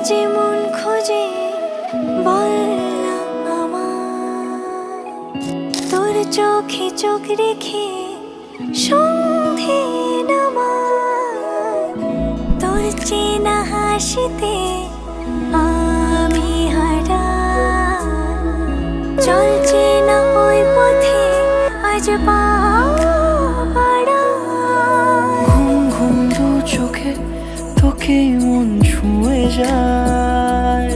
যে মন খোঁজে বল না আমায়, তোর চোখে চোখ রেখে সন্ধে নামায়, তোর চেনা হাসিতে আমি হারাই। চল চেনা ওই পথে আজ পা বাড়াই। ঘুম ঘুম দু চোখে তোকেই মন ছুঁয়ে যায়,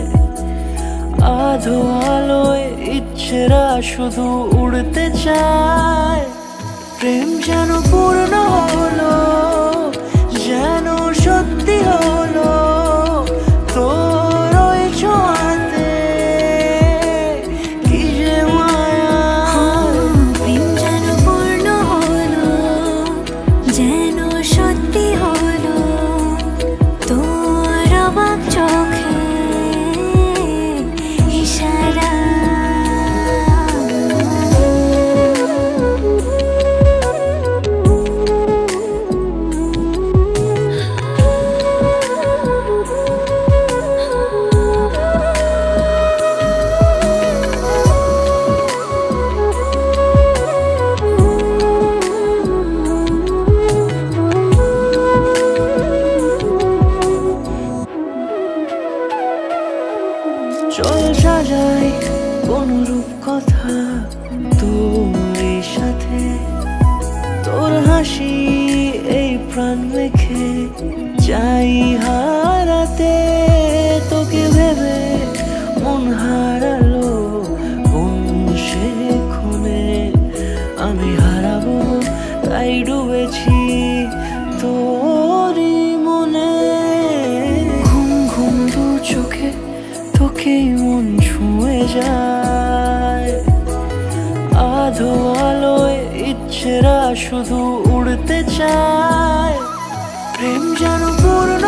আধো আলোয় ইচ্ছেরা শুধু উড়তে চায়। প্রেম যেন পূর্ণ হলো, যেন সত্যি হলো, তোর ওই ছোঁয়াতে কি যে মায়া। প্রেম যেন পূর্ণ হলো, যেন সত্যি হলো, তোর অবাক চোখে ইশারা। চল সাজাই কোন রূপ কথা তোর সাথে, তোর হাসি এই প্রাণ রেখে চাই হারাতে। তোকে ভেবে মন হারালো কোন সে ক্ষণে, আমি হারাবো তাই ডুবেছি তোরই মনে। ঘুম ঘুম দু চোখে তোকেই মন ছুঁয়ে যায়, আধো আলোয় ইচ্ছেরা শুধু উড়তে চায়। প্রেম যেন পূর্ণ